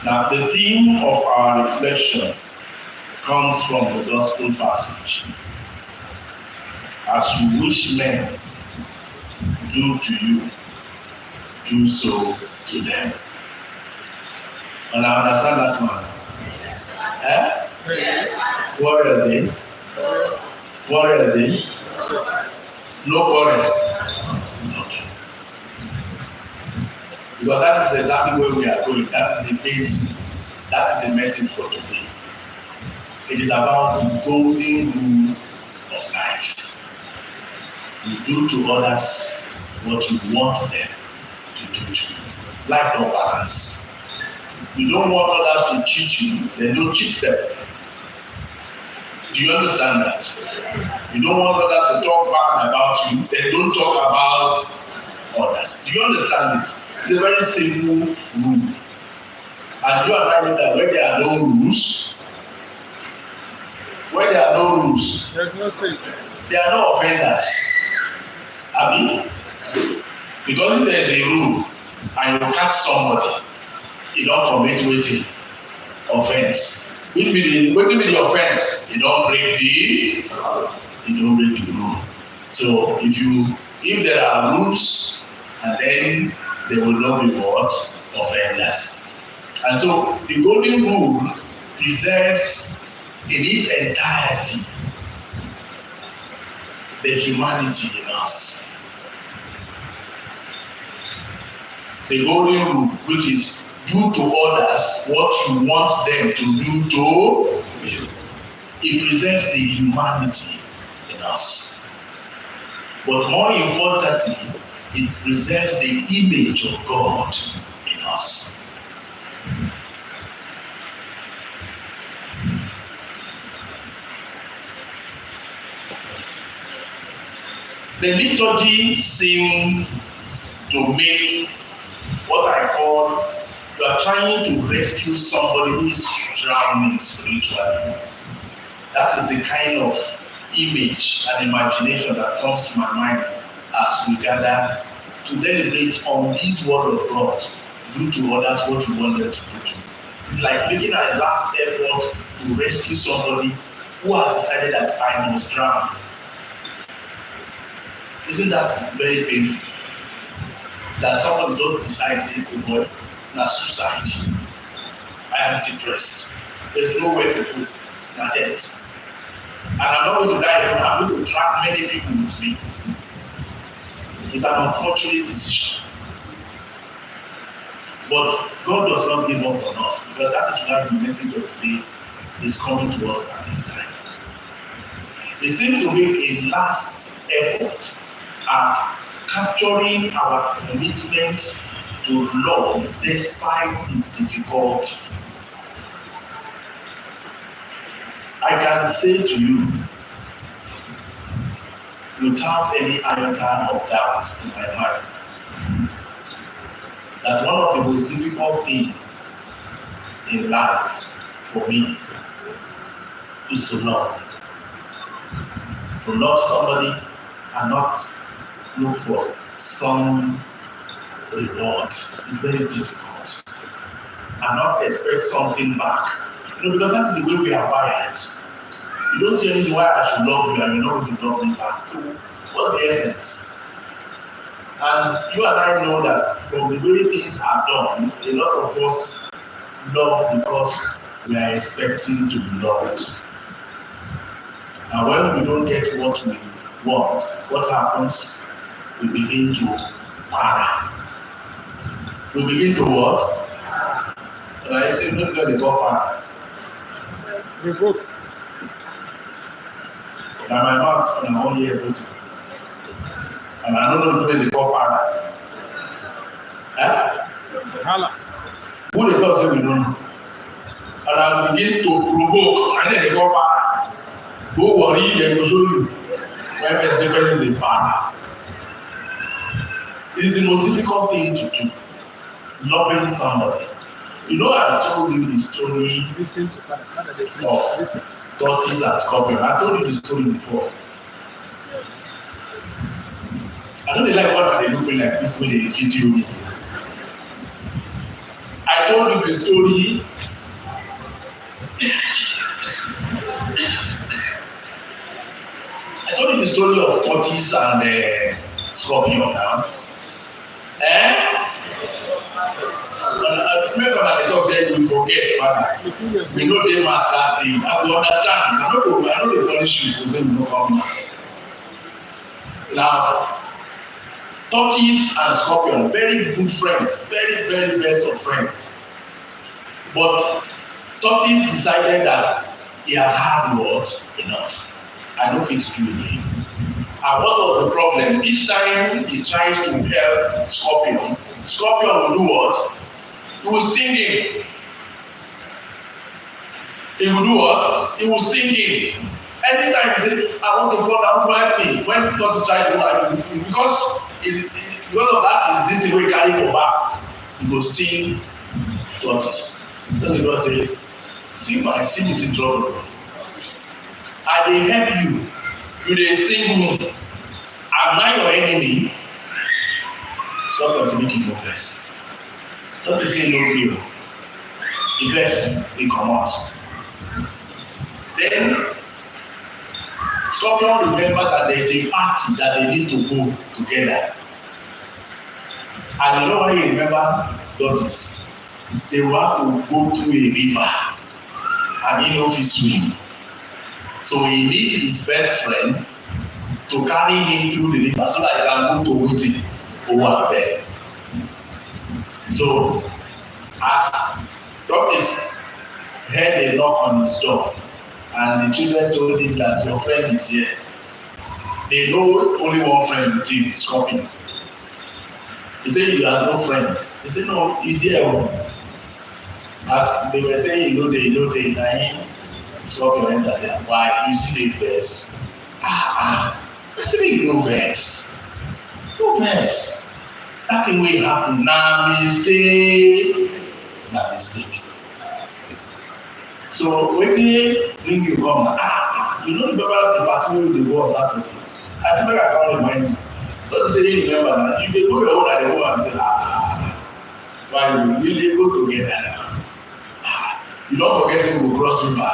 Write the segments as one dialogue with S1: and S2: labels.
S1: Now, the theme of our reflection comes from the gospel passage. As you wish men do to you, do so to them. And I understand that one. Eh? What are they? What are they? No quarrel. Okay. Because that is exactly where we are going. That is the basic. That is the message for today. It is about the golden rule of life. You do to others what you want them to do to you. Life no balance. You don't want others to cheat you, then don't cheat them. Do you understand that? You don't want others to talk bad about you, then don't talk about others. Do you understand it? It's a very simple rule. And you and I know that when there are no rules, there are no offenders. I mean, because if there is a rule and you catch somebody, you don't commit waiting offense. Wetin be the offense? You don't break the rule. So if there are rules, and then there will not be what? Offenders. And so the golden rule preserves in its entirety the humanity in us. The golden rule, which is do to others what you want them to do to you. It preserves the humanity in us. But more importantly, it preserves the image of God in us. The liturgy seems to make what I call, you are trying to rescue somebody who is drowning spiritually. That is the kind of image and imagination that comes to my mind as we gather to deliberate on this word of God. Do to others what you want them to do to you. It's like making a last effort to rescue somebody who has decided that I must drown. Isn't that very painful? That somebody don't decide, say, oh boy, na suicide. I am depressed. There's nowhere to go. Na death. And I'm not going to die alone. I'm going to drag many people with me. It's an unfortunate decision. But God does not give up on us, because that is why the message of today is coming to us at this time. He seems to make a last effort at capturing our commitment to love despite its difficulty. I can say to you, without any iota of doubt in my mind, that one of the most difficult things in life for me is to love. To love somebody and not look for some reward is very difficult. And not expect something back. Because that's the way we are wired. You don't see any reason why I should love you and you're not going to love me back. So what's the essence? And you and I know that from the way things are done, a lot of us love because we are expecting to be loved. And when we don't get what we want, what happens? We begin to para. We begin to what? And I think that's where they go para.
S2: Revoke.
S1: And my mouth, and I'm only able to. And I don't know this way they call para.
S2: Hala.
S1: Who they thought say we don't know? And I begin to provoke, and then they call para. Don't worry, they will show you. When I say when is the para. It is the most difficult thing to do. Loving somebody. You know, I told you the story of tortoise and scorpion. I told you the story before. I don't like what they look like people they video me. I I told you the story. I told you the story of tortoise and scorpion now. Remember that the talk say we forget, Father. We know they must that thing. I will understand. I know they punish you for saying you no come mass. Now, tortoise and scorpion, very good friends, very, very best of friends. But tortoise decided that he has had what? Enough. I don't fit to do again. And what was the problem? Each time he tries to help scorpion, scorpion will do what? He will sting him. He will do what? He will sting him. Anytime he say, I want to fall down to help me. When tortoise tries to help him, because of that is this thing we carry for back, he go sting tortoise. So the God say, see my sin is in trouble. I dey help you. You dey sting me. I'm not your enemy. Stop us making no vex. Stop to say no real. The vex will come out. Then scorpion remember that there is a party that they need to go together. And you know why you remember tortoise? They will have to go through a river and he no fit swim. So he needs his best friend to carry him through the river so that he can go to waiting over there. So as tortoise heard a knock on his door and the children told him that your friend is here. They know only one friend with him, scorpion. He said, you have no friend. He said, no, he's here. As they were saying, you know they dying. Scorpion enter say, why? You see the verse. I see no verse. No verse. That thing will happen. Na mistake. So wetin bring you come? You know remember the party wey dey go on Saturday? I say make I come remind you. Don't say you remember na. You dey go your own and dey go and say why you dey go together now? You don forget say we go cross river.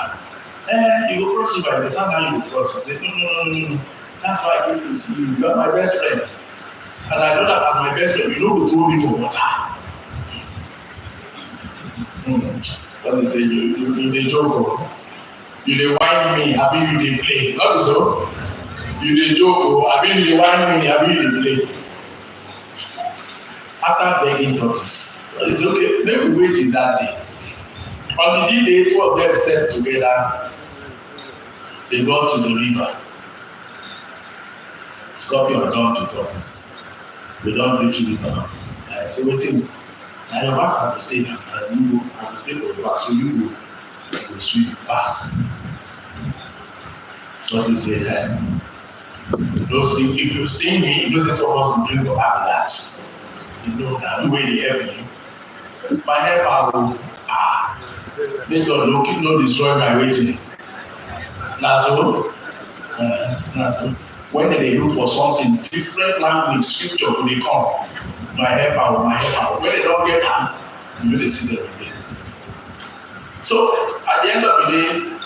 S1: You go cross river. The time now you go cross, you say no. That's why I came to see you. You are my best friend. And I know that as my best friend, you no go throw me for water. Let me say you dey joke. You dey whine me, abi you dey play. Not so. You dey joke, abi you dey whine me, abi you dey play. After begging tortoise, it's okay. Make we wait till that day. On the day, two of them sat together. They got to the river. Scorpion turned to tortoise. They don't reach the river. So waiting. Now your back have to stay now, and you go have to stay for your back. So you go swim pass. Tortoise said, those things, if you sting me, those things of us will drink or have that. Say, no, now you wait to help me. My help will make God no destroy my waiting. Now so when they look for something different language scripture will they come. My helper. When they don't get time, you know they see them again. So at the end of the day,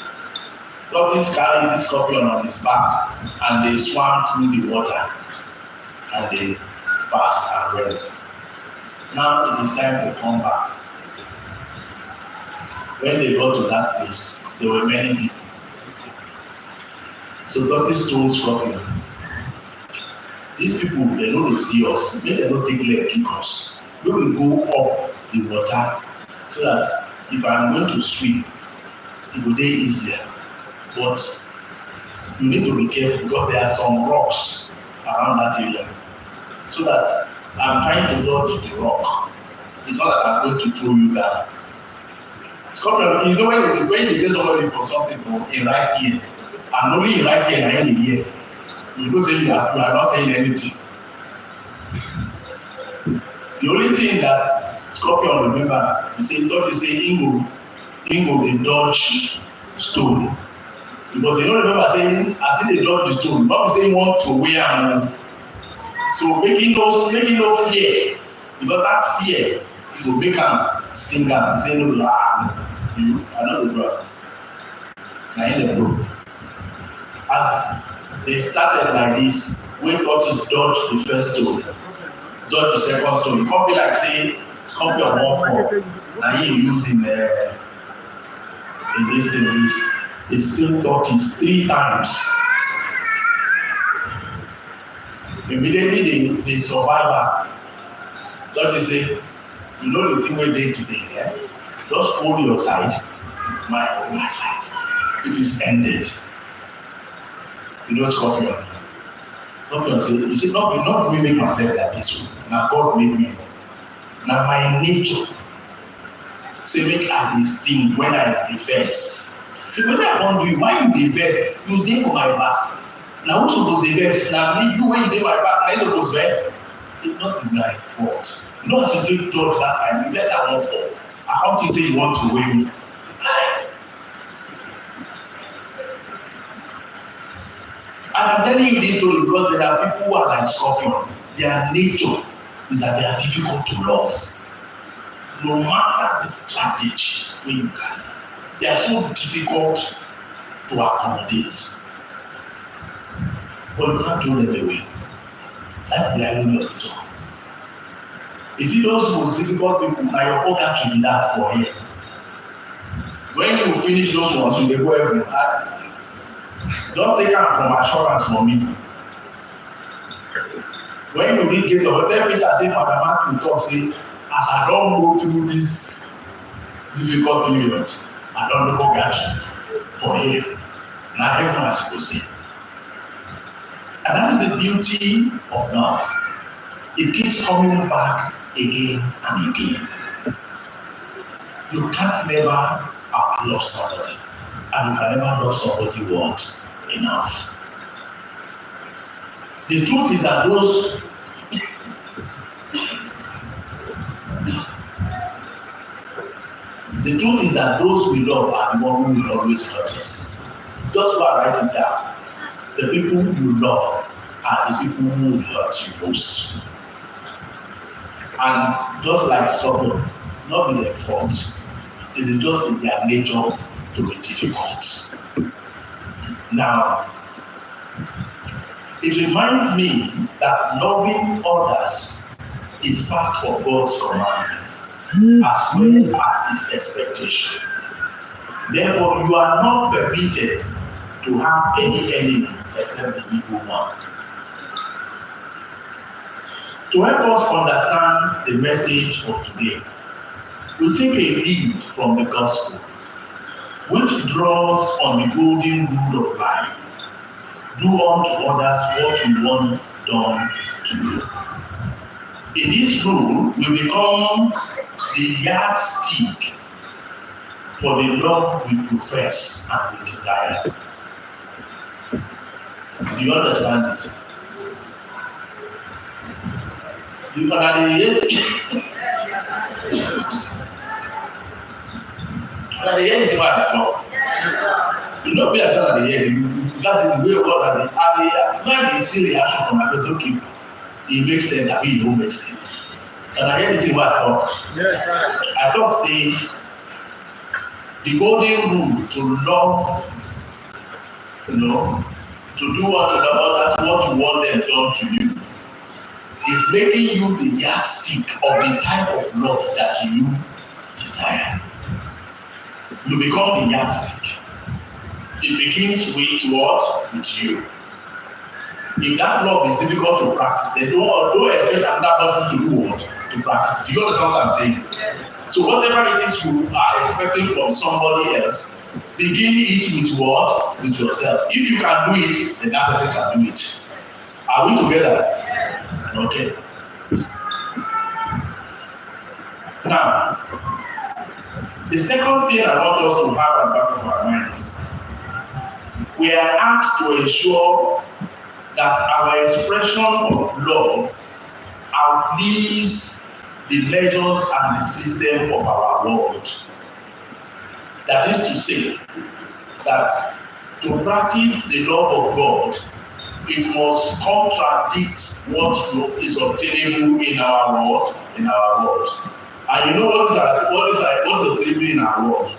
S1: tortoise carried the scorpion on his back and they swam through the water and they passed and went. Now it is time to come back. When they got to that place, there were many people. So tortoise told scorpion, these people, they know they see us, maybe they don't take leg kick us. We will go up the water so that if I'm going to swim, it will be easier. But you need to be careful because there are some rocks around that area. So that I'm trying to dodge the rock. It's not that I'm going to throw you down. Scorpion, you know when you get somebody for something in right here, and only in right here and in here, you don't say you are not saying anything. The only thing that Scorpion remember, he say Ingo they dodge stone. Because you don't remember saying as if they dodge the stone, not saying want to wear. So making no fear, because that fear it will make him sting am, say no, you, I no go do am. Na him dey go. As they started like this, wey tortoise dodge the first stone, dodge the second stone, e come be like say scorpion wan fall, na him use in this thing, he sting tortoise 3 times. Immediately the survivor tortoise say, you know the thing wey dey today, just hold your side, my side, it is ended. You know scorpion say, you say not me make myself like this one, na God make me, na my nature say make I dey sting when I dey vex. Say wetin I wan do you, why you dey vex? You dey for my back, na who suppose dey vex? Na me, you wey you dey my back, na you suppose vex. Say not be my fault. You know as you take judge that time, you vex I wan fall, I come think say you want to weigh me. I am telling you this story because there are people who are like scorpion. Their nature is that they are difficult to love. No matter the strategy wey you carry, they are so difficult to accommodate. But you can't throw them away. That's the irony of it all. You see those most difficult people, na your order to be that for here. When you finish those ones, you dey go heaven. Don't take am from assurance for me. When you read Gate of tell Peter say Father Matthew talk say, as I don go through this difficult period, I don look at for here. Na heaven I suppose dey. And that's the beauty of love. It keeps coming back again and again. You can't never love somebody, and you can never love somebody what enough. The truth is that those we love are the ones who will always hurt us. Just go and write it down. The people you love are the people who will hurt you most. And just like scorpion, not be their fault. It is just in their nature to be difficult. Now, it reminds me that loving others is part of God's commandment as well as His expectation. Therefore, you are not permitted to have any enemy except the evil one. To help us understand the message of today, we take a lead from the gospel, which draws on the golden rule of life. Do unto others what you want done to you. In this rule, we become the yardstick for the love we profess and we desire. Do you understand it? Do you understand it? When they hear this word at all, you know, be as well as they hear you got the way God and when they see reaction from my person, okay, it makes sense, I mean, it don't make sense. And I hear the thing what I talk. Yes, right. I talk say the golden rule to love, you know, to do unto the others what you want them done to you is making you the yardstick of the type of love that you desire. You become the yardstick. It begins with what? With you. If that love is difficult to practice, then don't expect another person to do what? To practice. Do you understand what I'm saying? Yeah. So whatever it is you are expecting from somebody else, begin it with what? With yourself. If you can do it, then that person can do it. Are we together? Yes. Okay. Now, the second thing I want us to have at the back of our minds, we are asked to ensure that our expression of love outlives the measures and the system of our world. That is to say, that to practice the love of God, it must contradict what is obtainable in our world, And you know what's the table in our world?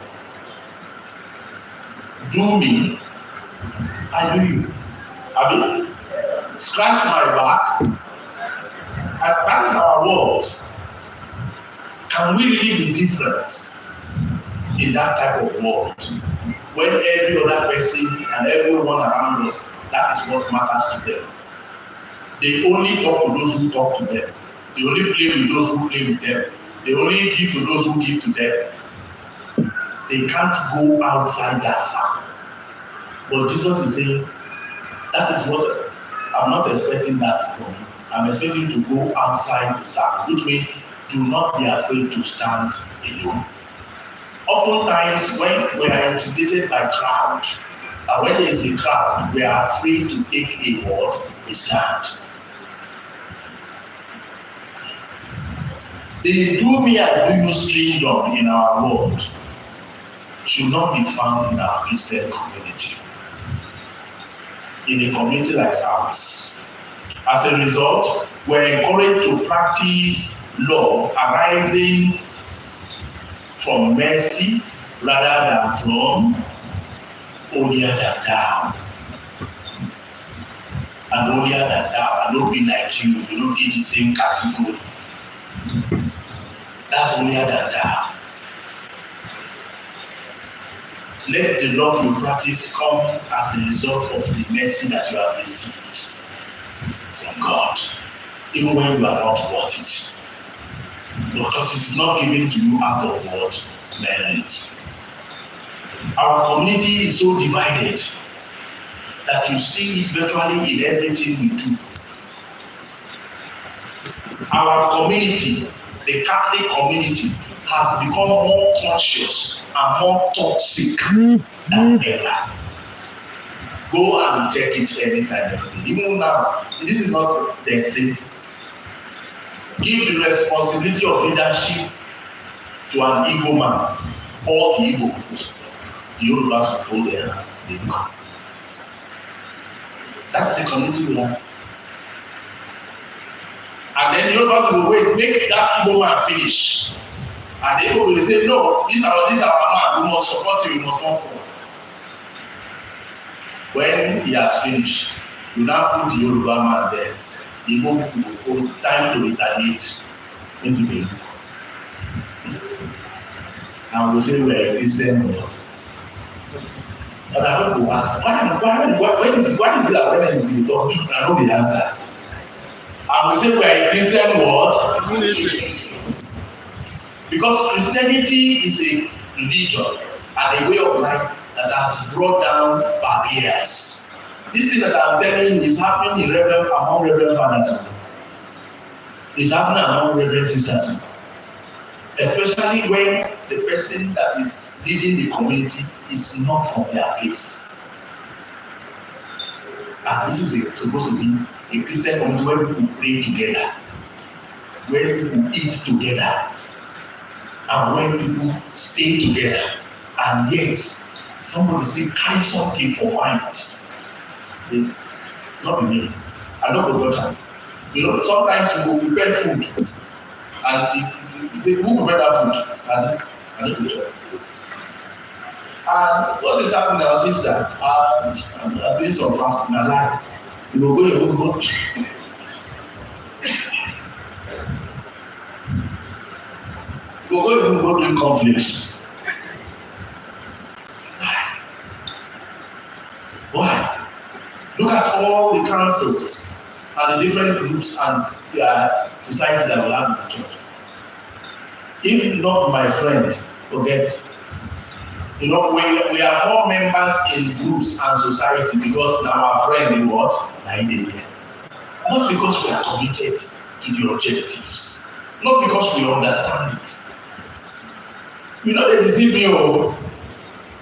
S1: Do me, I do you. I mean, scratch my back. And that is our world. Can we really be different in that type of world? When every other person and everyone around us, that is what matters to them. They only talk to those who talk to them. They only play with those who play with them. They only give to those who give to them. They can't go outside that circle. But Jesus is saying, that is what I'm not expecting that from you. I'm expecting you to go outside the circle, which means do not be afraid to stand alone. Oftentimes, when we are intimidated by crowd, and when there is a crowd, we are afraid to take a stand. The do me and do you stringdom in our world should not be found in our Christian community. In a community like ours. As a result, we're encouraged to practice love arising from mercy rather than from holier than thou. And holier than thou, I don't be like you don't get the same category. That's holier than thou. Let the love you practice come as a result of the mercy that you have received from God, even when you are not worth it. Because it is not given to you out of what? Merit. Our community is so divided that you see it virtually in everything we do. Our community, the Catholic community, has become more conscious and more toxic than ever. Go and check it anytime. Even now, this is not the same. Give the responsibility of leadership to an Igbo man. All the Igbo, the Yorubas will fold their hand. They come. That's the community we have. And then the Yorubas will wait, make that Igbo man finish. And the Igbo will say, no, this is our man, we must support him, we must come forward. When he has finished, you now put the Yoruba man there. The Igbo people will follow, time to retaliate in the day. And we say we are a Christian world. And I don't go ask, what is it that when you talk, I know the answer. And we say we are a Christian world. Because Christianity is a religion and a way of life that has brought down barriers. This thing that I'm telling you is happening among Reverend fathers. It's happening among Reverend sisters. Especially when the person that is leading the community is not from their place. And this is supposed to be a Christian community where people pray together, where people eat together, and when people stay together, and yet somebody still carry something for mind. See, not me. I don't go to that. Sometimes you will prepare food, and you say, who prepared that food? I don't go to that. And what is happening to our sister? I'm doing some fasting. I like, you will go. You will go doing conflicts. Why? Look at all the councils and the different groups and society that we have in the church. If not my friend, forget. We are more members in groups and society because now our friend in what? Not because we are committed to the objectives. Not because we understand it. They deceive me,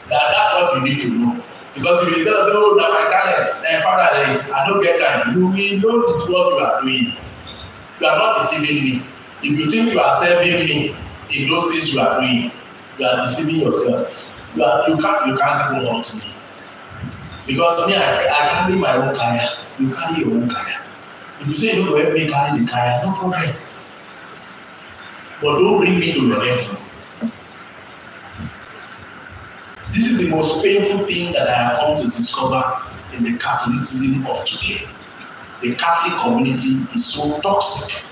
S1: that's what you need to know. Because if you tell us, that my talent, father, I don't get time, you will know what you are doing. You are not deceiving me. If you think you are serving me in those things you are doing, you are deceiving yourself. You can't even hurt me. Because me, I carry my own kaya. You carry your own kaya. If you say you don't help me carry the kaya, no problem. but don't bring me to your level. This is the most painful thing that I have come to discover in the Catholicism of today. The Catholic community is so toxic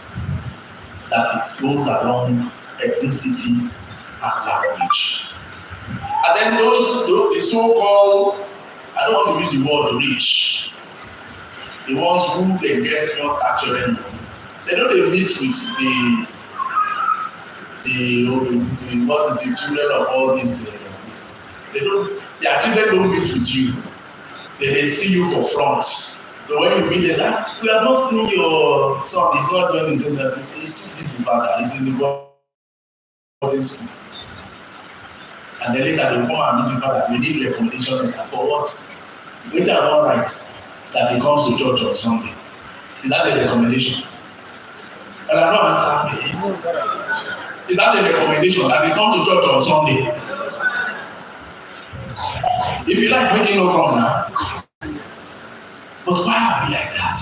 S1: that it goes along ethnicity and language. And then the so-called, I don't want to use the word rich, the ones who they guess not actually know. They know they mix with the what is the children of all these. They don't. Their children don't mix with you. They see you for front. So when you meet them, we have not seen your son. He's not doing his own. He's too busy, father. He's in the boarding school. And then later they come and meet you, father. We need recommendation letter for what? Which are not right that he comes to church on Sunday. Is that a recommendation? And I'm not answering me. Is that a recommendation that he comes to church on Sunday? If you like, make it no come now. But why are we like that?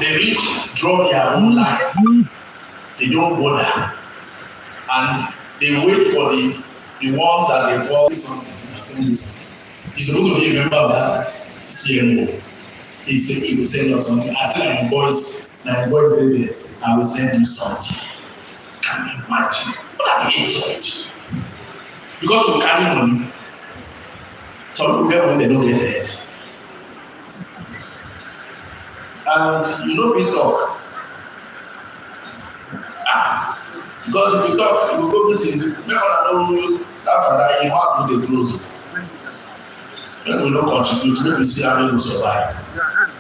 S1: The rich draw their own line. They don't bother. And they wait for the ones that they call something. He's supposed to be a member of that CMO. He will send us something. I said, my boys there, I will send you something. Can you imagine? What are the insult? Because we carry money. Some people get when they don't get ahead. And you know we talk. Because if you talk, you will go meeting. Remember I know that father, he want to do the closing. When we don't contribute, maybe see how we will survive.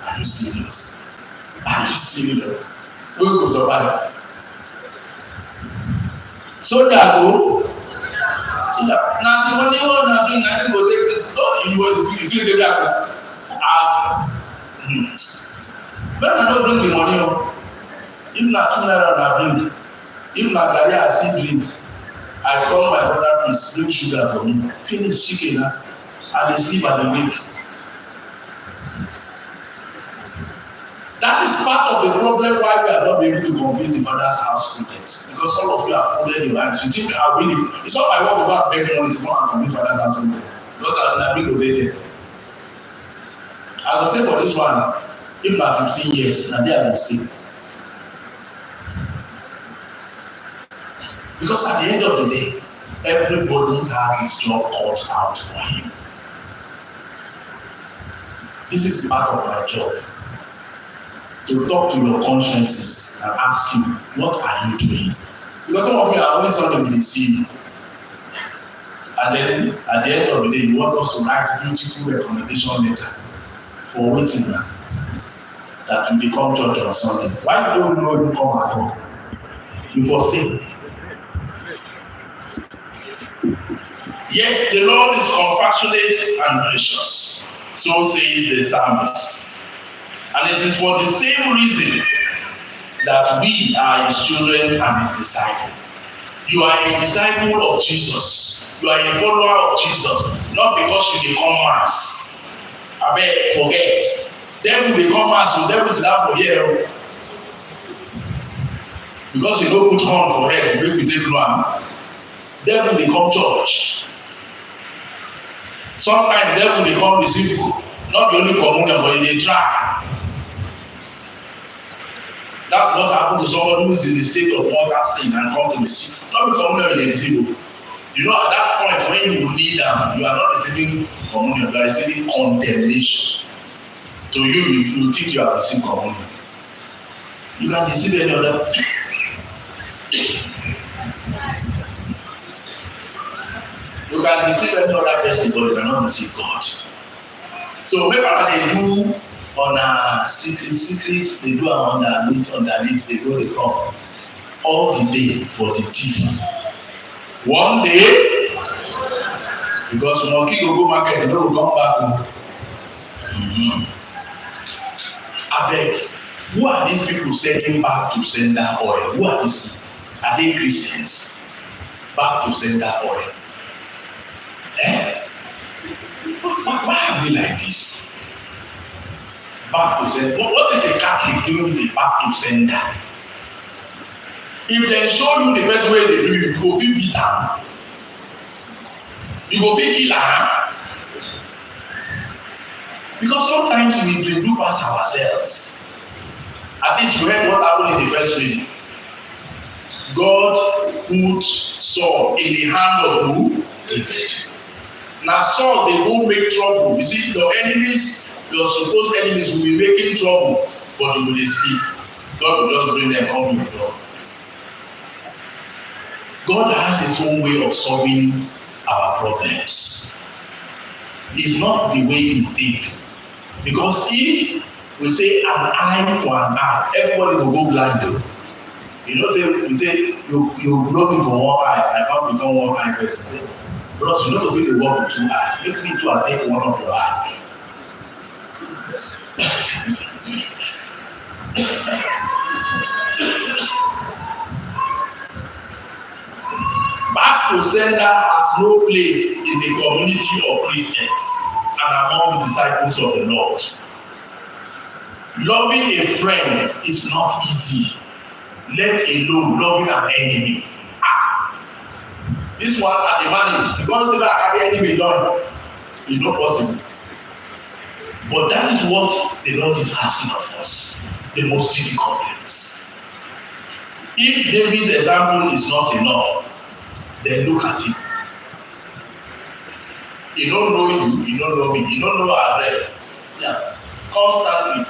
S1: Are you serious? Are you serious? We will survive. So that go. So that now the money one have been I go take it. Don't you want to say that? When I don't bring the money up, if na 2 naira na bring, if na garri I see drink, I call my brother please bring sugar for me. Finish chicken na, I dey sleep at the wake. That is part of the problem why we are not able to complete the father's house project. Because all of you are folded your hands. You think I will really, it's not my work to go and beg money to come and complete father's house project. Because I will go there. I will say for this one, if na 15 years, na there I will stay. Because at the end of the day, everybody has his job cut out for him. This is part of my job. To talk to your consciences and ask you, what are you doing? Because some of you are only something we see. And then at the end of the day, you want us to write beautiful recommendation letter for waiting that you become church on Sunday. Why don't you know you come at all? You first stay. Yes, the Lord is compassionate and gracious. So says the psalmist. And it is for the same reason that we are his children and his disciples. You are a disciple of Jesus. You are a follower of Jesus. Not because you become mass. I beg, forget. Devil become mass, so devil is not for here. Because you don't put on for head, make you take one. Devil become church. Sometimes devil become deceitful. Not the only communion, but they try. That's what happened to someone who is in the state of mortal sin and come to receive. Not be communion in the receive. You know, at that point when you kneel down, you are not receiving communion, you are receiving condemnation. To you think you are receiving communion. You can deceive any other. You can deceive any other person, but you cannot deceive God. So maybe they do on a secret, they do underneath, they go, they come. All the day for the thief. One day, because monkey go market, you know, go come back. I beg, who are these people sending back to send that oil? Who are these people? Are they Christians? Back to send that oil. Why are we like this? Back to send. What is the Catholic doing with the back to sender? If they show you the best way they do it, you go feel beat am. You go feel kill am. Because sometimes we do pass ourselves. At least you heard what happened in the first reading. God put Saul in the hand of who? David. Now Saul, they go make trouble. You see, your enemies, your supposed enemies will be making trouble, but you will sleep. God will just bring them home with God. God has his own way of solving our problems. It's not the way you think. Because if we say an eye for an eye, everybody will go blind though. You know, we say you blow me for one eye, I can't become one eye person. Say, bros, you know the way they work with two eyes. Make me to take one of your eyes. Back to sender has no place in the community of Christians and among the disciples of the Lord. Loving a friend is not easy, let alone loving an enemy. This one at the manage, you can't say that I carry enemy done. It's not possible. But that is what the Lord is asking of us, the most difficult things. If David's example is not enough, then look at him. You don't know you, you don't know me, you don't know our address. Yeah. Constantly,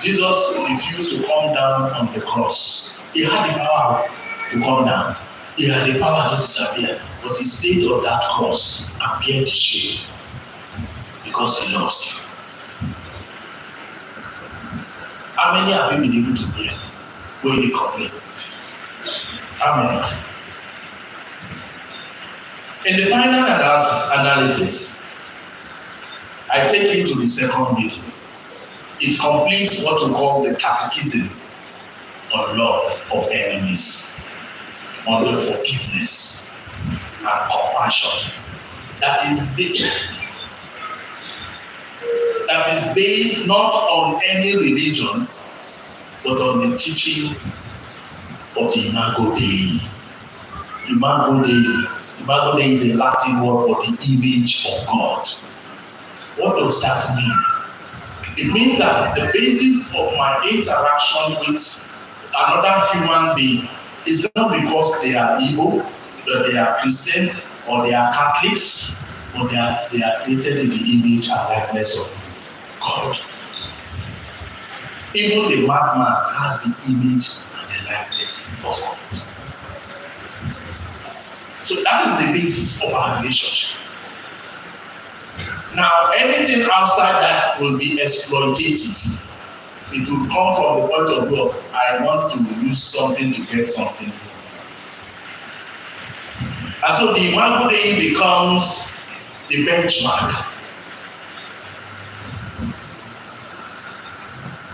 S1: Jesus refused to come down on the cross. He had the power to come down. He had the power to disappear. But he stayed on that cross and bear the shame because he loves you. How many have you been able to bear when you complain? How many? In the final analysis, I take you to the second reading. It completes what we call the catechism on love of enemies, on the forgiveness and compassion. That is based not on any religion, but on the teaching of the Imago Dei. Imago Dei. Imago Dei is a Latin word for the image of God. What does that mean? It means that the basis of my interaction with another human being is not because they are evil, that they are Christians, or they are Catholics, or they are created in the image and likeness of God. Even the madman has the image and the likeness of God. So that is the basis of our relationship. Now, anything outside that will be exploitative. It will come from the point of view of I want to use something to get something from. And so the Imago Dei becomes the benchmark.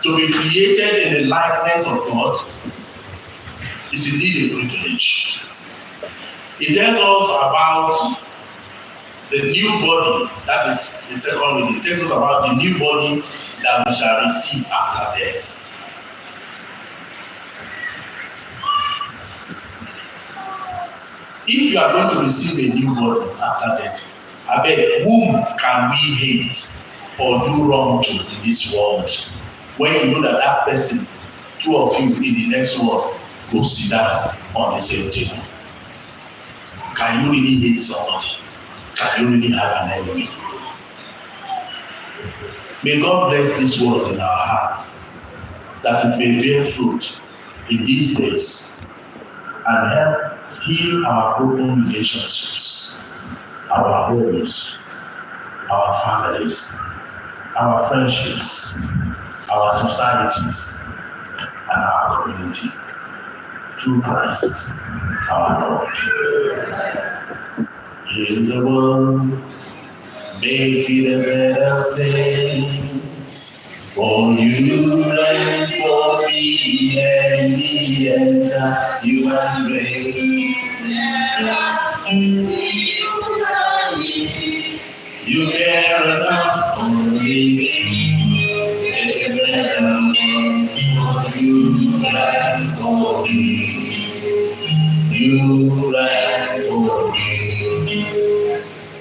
S1: To be created in the likeness of God is indeed a privilege. It tells us about the new body, that is the second reading. It tells us about the new body that we shall receive after death. If you are going to receive a new body after death, I beg, whom can we hate or do wrong to in this world? When you know that that person, two of you in the next world, go sit down on the same table. Can you really hate somebody? Can you really have an enemy? May God bless these words in our hearts, that it may bear fruit in these days and help heal our broken relationships, our homes, our families, our friendships, our societies, and our community. Through Christ, our Lord. Heal the world, make it a better place for you and for me and the entire human race. You care enough for me, make it better for you and for me. you right.